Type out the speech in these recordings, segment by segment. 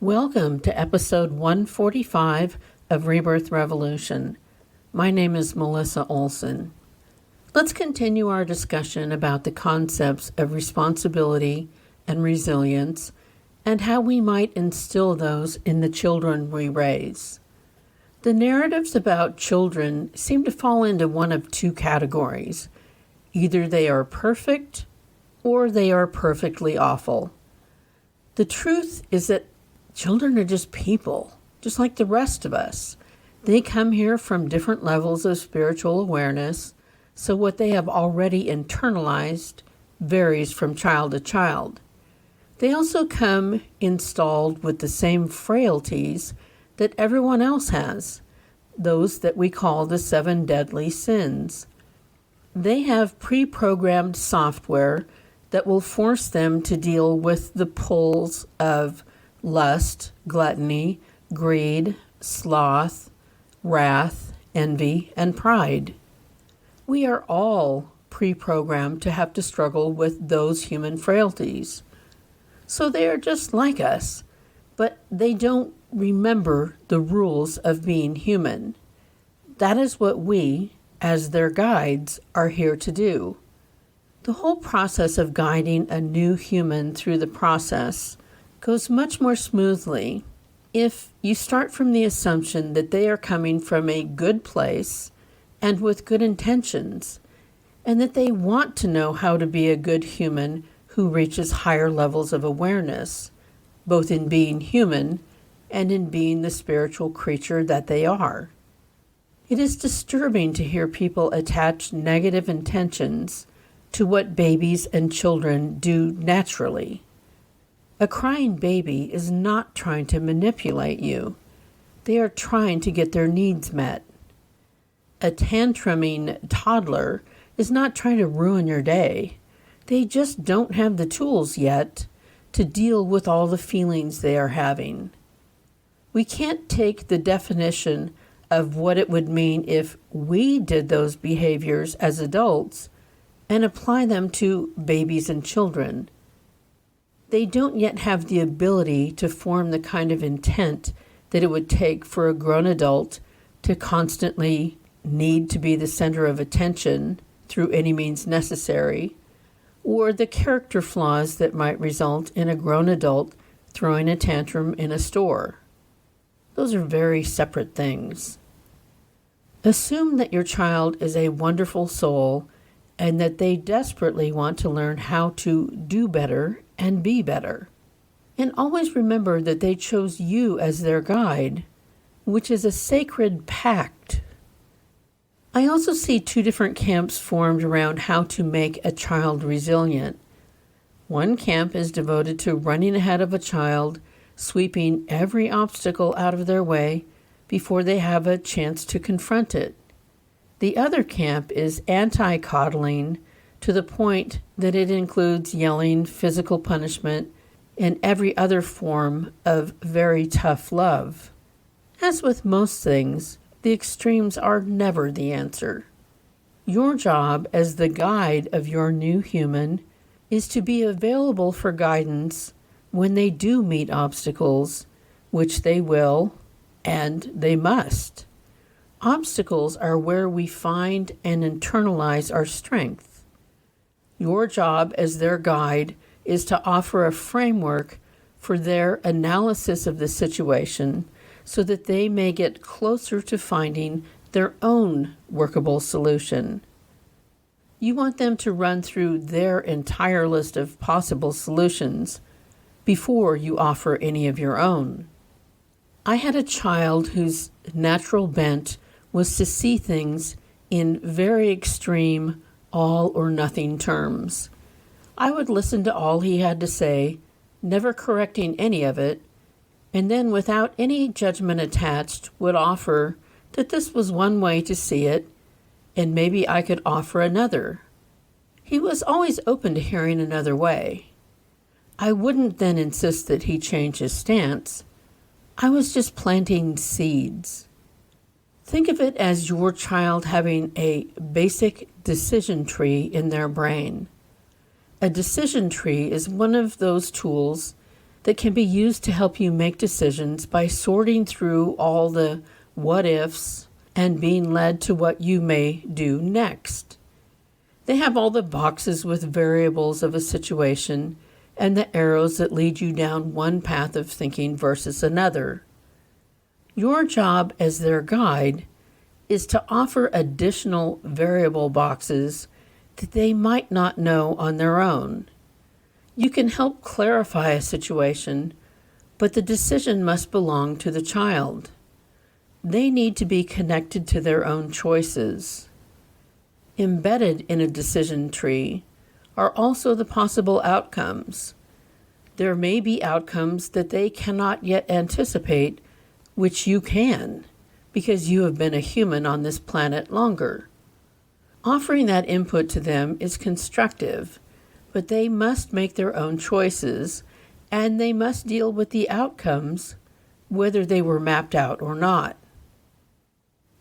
Welcome to episode 145 of Rebirth Revolution. My name is Melissa Olson. Let's continue our discussion about the concepts of responsibility and resilience and how we might instill those in the children we raise. The narratives about children seem to fall into one of two categories. Either they are perfect or they are perfectly awful. The truth is that children are just people, just like the rest of us. They come here from different levels of spiritual awareness, so what they have already internalized varies from child to child. They also come installed with the same frailties that everyone else has, those that we call the 7 deadly sins. They have pre-programmed software that will force them to deal with the pulls of lust, gluttony, greed, sloth, wrath, envy, and pride. We are all pre-programmed to have to struggle with those human frailties. So they are just like us, but they don't remember the rules of being human. That is what we, as their guides, are here to do. The whole process of guiding a new human through the process goes much more smoothly if you start from the assumption that they are coming from a good place and with good intentions, and that they want to know how to be a good human who reaches higher levels of awareness, both in being human and in being the spiritual creature that they are. It is disturbing to hear people attach negative intentions to what babies and children do naturally. A crying baby is not trying to manipulate you. They are trying to get their needs met. A tantruming toddler is not trying to ruin your day. They just don't have the tools yet to deal with all the feelings they are having. We can't take the definition of what it would mean if we did those behaviors as adults and apply them to babies and children. They don't yet have the ability to form the kind of intent that it would take for a grown adult to constantly need to be the center of attention through any means necessary, or the character flaws that might result in a grown adult throwing a tantrum in a store. Those are very separate things. Assume that your child is a wonderful soul and that they desperately want to learn how to do better and be better. And always remember that they chose you as their guide, which is a sacred pact. I also see two different camps formed around how to make a child resilient. One camp is devoted to running ahead of a child, sweeping every obstacle out of their way before they have a chance to confront it. The other camp is anti-coddling to the point that it includes yelling, physical punishment, and every other form of very tough love. As with most things, the extremes are never the answer. Your job as the guide of your new human is to be available for guidance when they do meet obstacles, which they will and they must. Obstacles are where we find and internalize our strength. Your job as their guide is to offer a framework for their analysis of the situation so that they may get closer to finding their own workable solution. You want them to run through their entire list of possible solutions before you offer any of your own. I had a child whose natural bent was to see things in very extreme all or nothing terms. I would listen to all he had to say, never correcting any of it, and then without any judgment attached would offer that this was one way to see it, and maybe I could offer another. He was always open to hearing another way. I wouldn't then insist that he change his stance. I was just planting seeds. Think of it as your child having a basic decision tree in their brain. A decision tree is one of those tools that can be used to help you make decisions by sorting through all the what ifs and being led to what you may do next. They have all the boxes with variables of a situation and the arrows that lead you down one path of thinking versus another. Your job as their guide is to offer additional variable boxes that they might not know on their own. You can help clarify a situation, but the decision must belong to the child. They need to be connected to their own choices. Embedded in a decision tree are also the possible outcomes. There may be outcomes that they cannot yet anticipate, which you can, because you have been a human on this planet longer. Offering that input to them is constructive, but they must make their own choices, and they must deal with the outcomes, whether they were mapped out or not.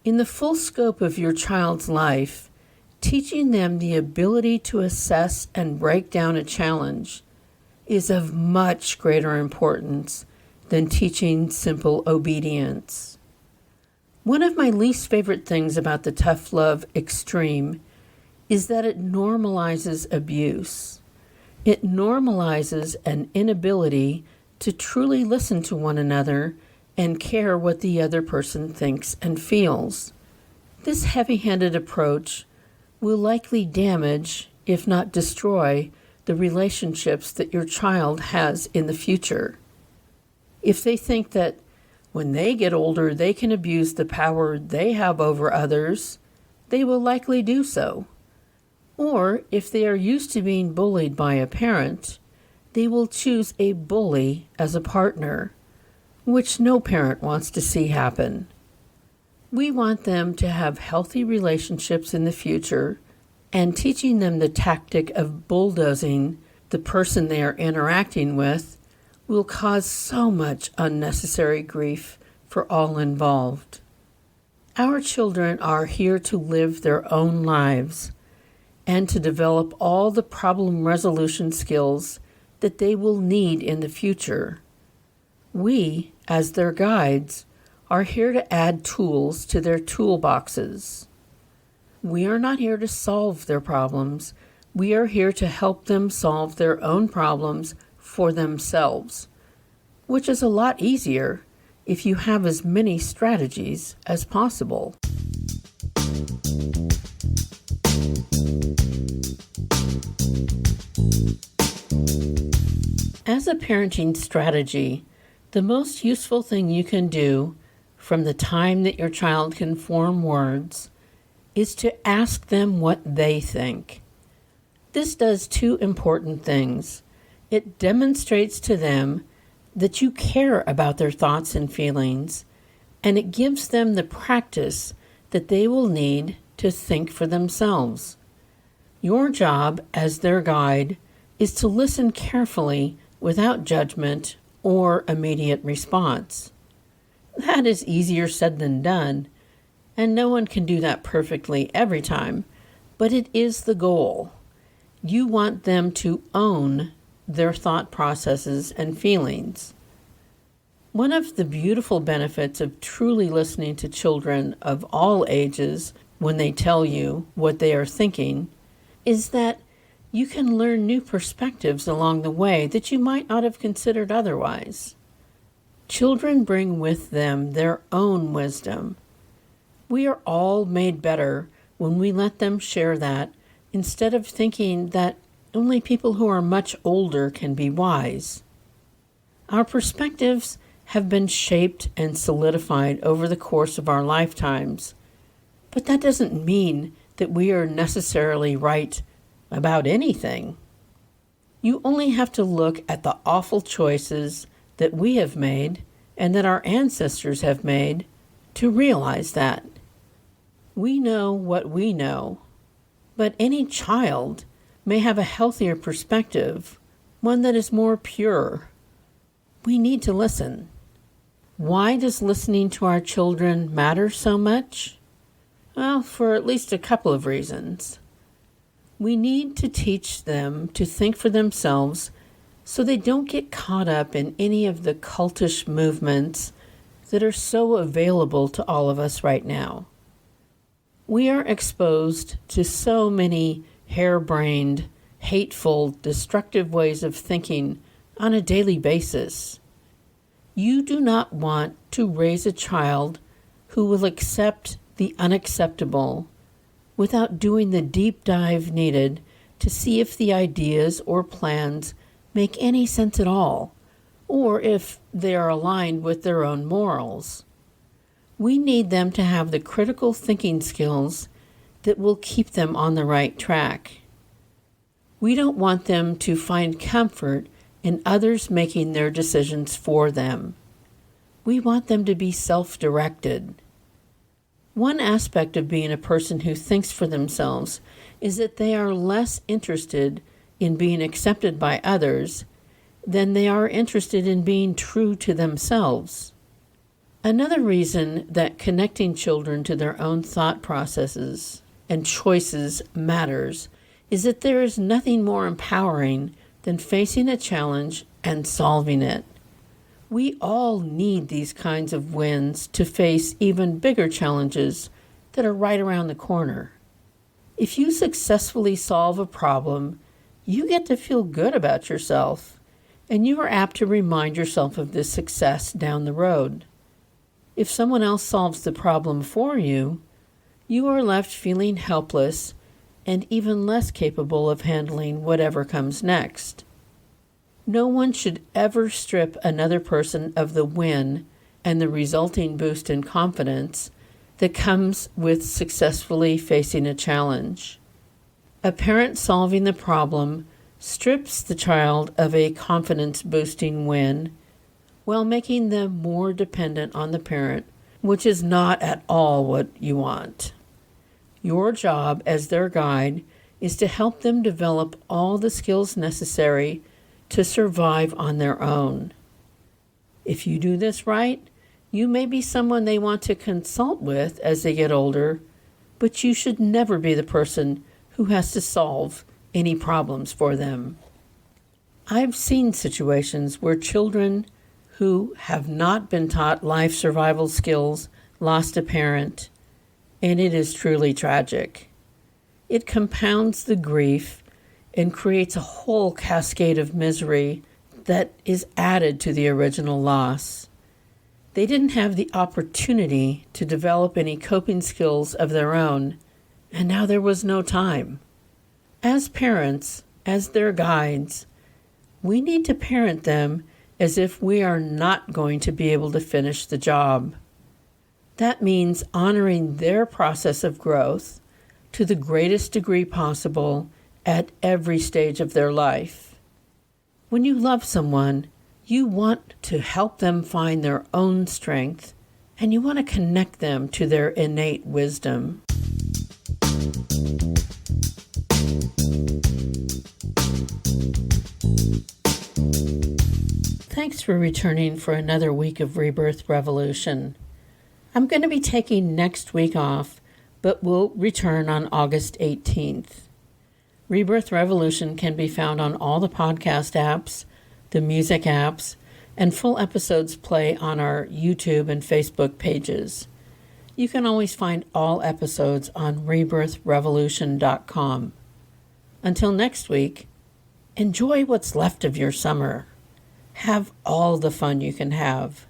In the full scope of your child's life, teaching them the ability to assess and break down a challenge is of much greater importance than teaching simple obedience. One of my least favorite things about the tough love extreme is that it normalizes abuse. It normalizes an inability to truly listen to one another and care what the other person thinks and feels. This heavy-handed approach will likely damage, if not destroy, the relationships that your child has in the future. If they think that when they get older, they can abuse the power they have over others, they will likely do so. Or if they are used to being bullied by a parent, they will choose a bully as a partner, which no parent wants to see happen. We want them to have healthy relationships in the future, and teaching them the tactic of bulldozing the person they are interacting with will cause so much unnecessary grief for all involved. Our children are here to live their own lives and to develop all the problem resolution skills that they will need in the future. We, as their guides, are here to add tools to their toolboxes. We are not here to solve their problems. We are here to help them solve their own problems for themselves, which is a lot easier if you have as many strategies as possible. As a parenting strategy, the most useful thing you can do from the time that your child can form words is to ask them what they think. This does two important things. It demonstrates to them that you care about their thoughts and feelings, and it gives them the practice that they will need to think for themselves. Your job as their guide is to listen carefully without judgment or immediate response. That is easier said than done, and no one can do that perfectly every time, but it is the goal. You want them to own their thought processes and feelings. One of the beautiful benefits of truly listening to children of all ages when they tell you what they are thinking is that you can learn new perspectives along the way that you might not have considered otherwise. Children bring with them their own wisdom. We are all made better when we let them share that instead of thinking that only people who are much older can be wise. Our perspectives have been shaped and solidified over the course of our lifetimes, but that doesn't mean that we are necessarily right about anything. You only have to look at the awful choices that we have made and that our ancestors have made to realize that. We know what we know, but any child may have a healthier perspective, one that is more pure. We need to listen. Why does listening to our children matter so much? Well, for at least a couple of reasons. We need to teach them to think for themselves so they don't get caught up in any of the cultish movements that are so available to all of us right now. We are exposed to so many harebrained, hateful, destructive ways of thinking on a daily basis. You do not want to raise a child who will accept the unacceptable without doing the deep dive needed to see if the ideas or plans make any sense at all, or if they are aligned with their own morals. We need them to have the critical thinking skills that will keep them on the right track. We don't want them to find comfort in others making their decisions for them. We want them to be self-directed. One aspect of being a person who thinks for themselves is that they are less interested in being accepted by others than they are interested in being true to themselves. Another reason that connecting children to their own thought processes and choices matters is that there is nothing more empowering than facing a challenge and solving it. We all need these kinds of wins to face even bigger challenges that are right around the corner. If you successfully solve a problem, you get to feel good about yourself, and you are apt to remind yourself of this success down the road. If someone else solves the problem for you, you are left feeling helpless and even less capable of handling whatever comes next. No one should ever strip another person of the win and the resulting boost in confidence that comes with successfully facing a challenge. A parent solving the problem strips the child of a confidence-boosting win while making them more dependent on the parent, which is not at all what you want. Your job as their guide is to help them develop all the skills necessary to survive on their own. If you do this right, you may be someone they want to consult with as they get older, but you should never be the person who has to solve any problems for them. I've seen situations where children who have not been taught life survival skills lost a parent, and it is truly tragic. It compounds the grief and creates a whole cascade of misery that is added to the original loss. They didn't have the opportunity to develop any coping skills of their own, and now there was no time. As parents, as their guides, we need to parent them as if we are not going to be able to finish the job. That means honoring their process of growth to the greatest degree possible at every stage of their life. When you love someone, you want to help them find their own strength, and you want to connect them to their innate wisdom. Thanks for returning for another week of Rebirth Revolution. I'm going to be taking next week off, but will return on August 18th. Rebirth Revolution can be found on all the podcast apps, the music apps, and full episodes play on our YouTube and Facebook pages. You can always find all episodes on rebirthrevolution.com. Until next week, enjoy what's left of your summer. Have all the fun you can have.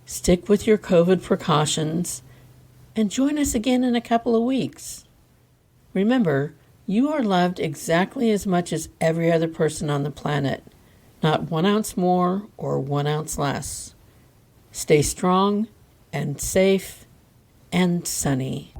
Stick with your COVID precautions and join us again in a couple of weeks. Remember, you are loved exactly as much as every other person on the planet, not 1 ounce more or 1 ounce less. Stay strong and safe and sunny.